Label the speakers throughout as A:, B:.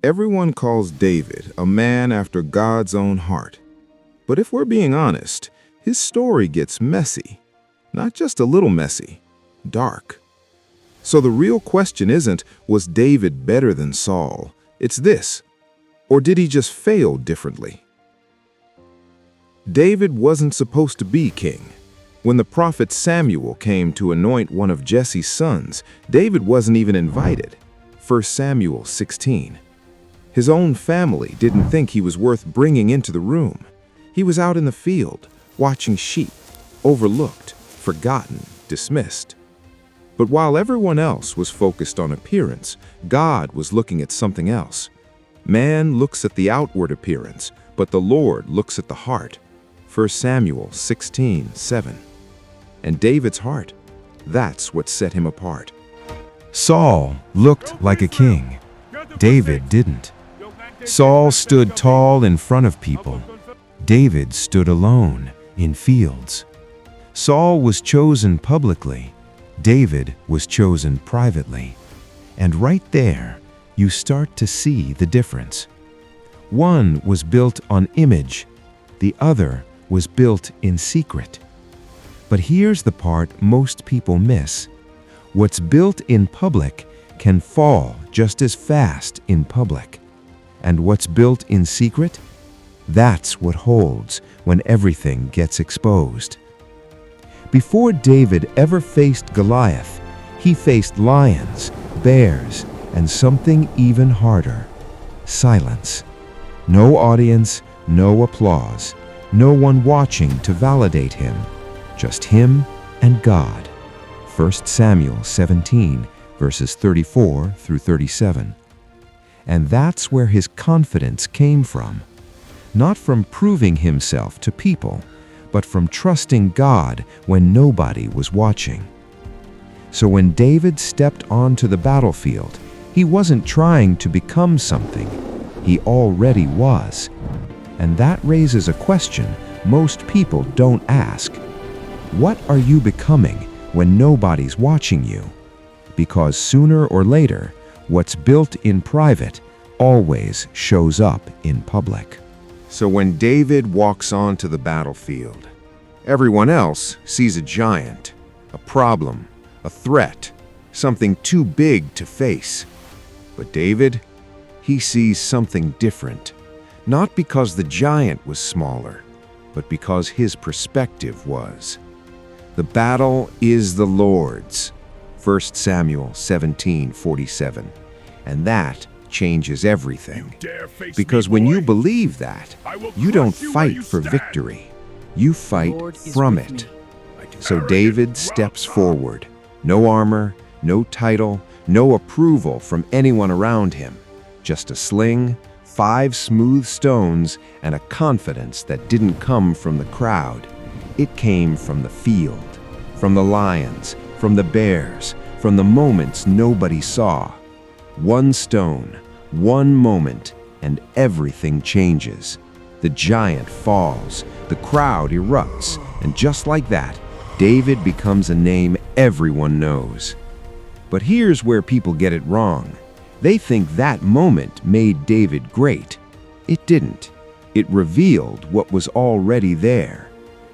A: Everyone calls David a man after God's own heart. But if we're being honest, his story gets messy. Not just a little messy, dark. So the real question isn't, was David better than Saul? It's this, or did he just fail differently? David wasn't supposed to be king. When the prophet Samuel came to anoint one of Jesse's sons, David wasn't even invited. 1 Samuel 16. His own family didn't think he was worth bringing into the room. He was out in the field, watching sheep, overlooked, forgotten, dismissed. But while everyone else was focused on appearance, God was looking at something else. Man looks at the outward appearance, but the Lord looks at the heart. 1 Samuel 16:7. And David's heart, that's what set him apart.
B: Saul looked like a king. David didn't. Saul stood tall in front of people. David stood alone in fields. Saul was chosen publicly. David was chosen privately. And right there, you start to see the difference. One was built on image. The other was built in secret. But here's the part most people miss. What's built in public can fall just as fast in public. And what's built in secret? That's what holds when everything gets exposed. Before David ever faced Goliath, he faced lions, bears, and something even harder: silence. No audience, no applause, no one watching to validate him. Just him and God. 1 Samuel 17, verses 34 through 37. And that's where his confidence came from. Not from proving himself to people, but from trusting God when nobody was watching. So when David stepped onto the battlefield, he wasn't trying to become something. He already was. And that raises a question most people don't ask. What are you becoming when nobody's watching you? Because sooner or later, what's built in private always shows up in public.
A: So when David walks onto the battlefield, everyone else sees a giant, a problem, a threat, something too big to face. But David, he sees something different. Not because the giant was smaller, but because his perspective was. The battle is the Lord's. 1 Samuel 17:47. And that changes everything. Because when you believe that, you don't fight for victory. You fight from it. So David steps forward. No armor, no title, no approval from anyone around him. Just a sling, 5 smooth stones, and a confidence that didn't come from the crowd. It came from the field, from the lions, from the bears, from the moments nobody saw. One stone, one moment, and everything changes. The giant falls, the crowd erupts, and just like that, David becomes a name everyone knows. But here's where people get it wrong. They think that moment made David great. It didn't. It revealed what was already there.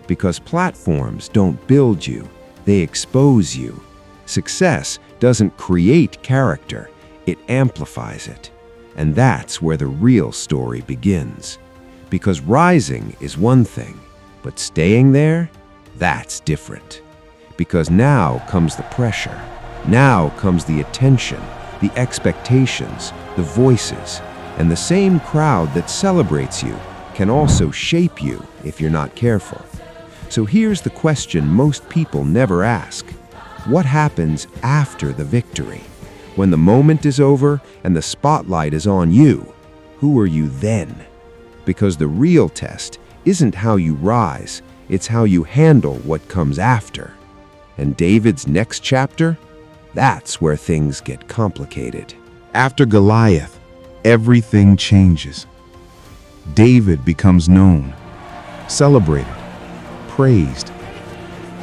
A: Because platforms don't build you, they expose you. Success doesn't create character, it amplifies it. And that's where the real story begins. Because rising is one thing, but staying there, that's different. Because now comes the pressure. Now comes the attention, the expectations, the voices. And the same crowd that celebrates you can also shape you if you're not careful. So here's the question most people never ask. What happens after the victory? When the moment is over and the spotlight is on you, who are you then? Because the real test isn't how you rise, it's how you handle what comes after. And David's next chapter? That's where things get complicated.
C: After Goliath, everything changes. David becomes known, celebrated, praised.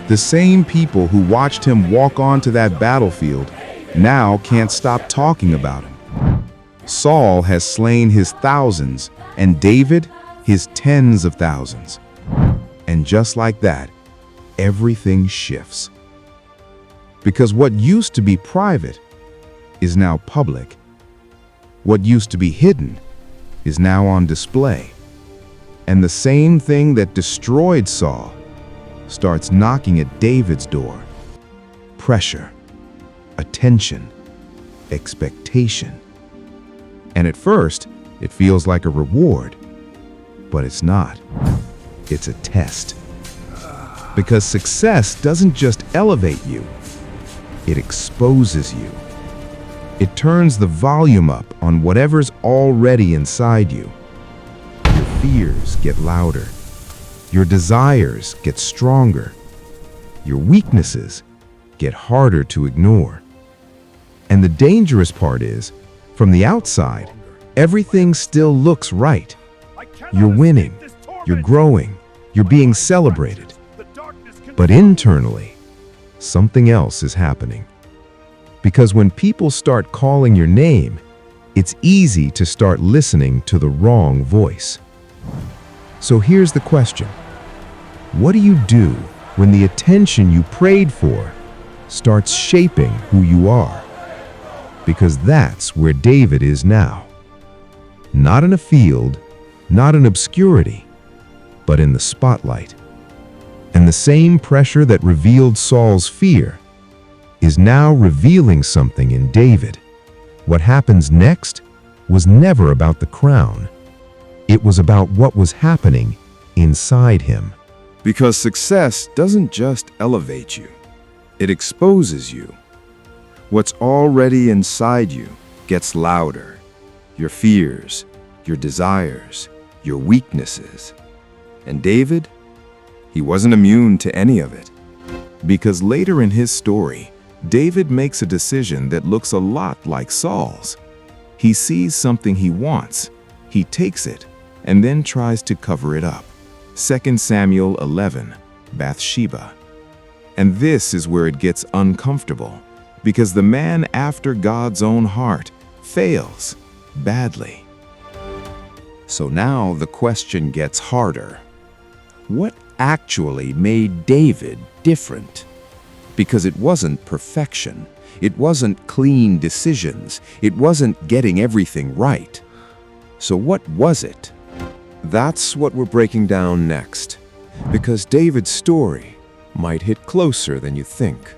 C: The same people who watched him walk onto that battlefield now can't stop talking about him. Saul has slain his thousands, and David his tens of thousands. And just like that, everything shifts. Because what used to be private is now public. What used to be hidden is now on display. And the same thing that destroyed Saul starts knocking at David's door. Pressure, attention, expectation. And at first, it feels like a reward, but it's not. It's a test. Because success doesn't just elevate you, it exposes you. It turns the volume up on whatever's already inside you. Your fears get louder. Your desires get stronger. Your weaknesses get harder to ignore. And the dangerous part is, from the outside, everything still looks right. You're winning, you're growing, you're being celebrated. But internally, something else is happening. Because when people start calling your name, it's easy to start listening to the wrong voice. So here's the question. What do you do when the attention you prayed for starts shaping who you are? Because that's where David is now. Not in a field, not in obscurity, but in the spotlight. And the same pressure that revealed Saul's fear is now revealing something in David. What happens next was never about the crown. It was about what was happening inside him.
A: Because success doesn't just elevate you, it exposes you. What's already inside you gets louder. Your fears, your desires, your weaknesses. And David, he wasn't immune to any of it. Because later in his story, David makes a decision that looks a lot like Saul's. He sees something he wants, he takes it, and then tries to cover it up. 2 Samuel 11, Bathsheba. And this is where it gets uncomfortable, because the man after God's own heart fails badly. So now the question gets harder. What actually made David different? Because it wasn't perfection. It wasn't clean decisions. It wasn't getting everything right. So what was it? That's what we're breaking down next. Because David's story might hit closer than you think.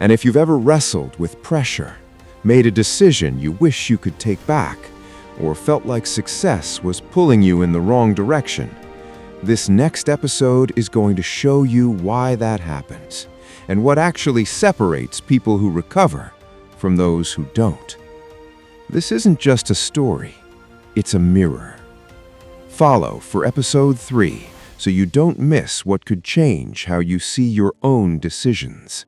A: And if you've ever wrestled with pressure, made a decision you wish you could take back, or felt like success was pulling you in the wrong direction, this next episode is going to show you why that happens, and what actually separates people who recover from those who don't. This isn't just a story, it's a mirror. Follow for episode 3 so you don't miss what could change how you see your own decisions.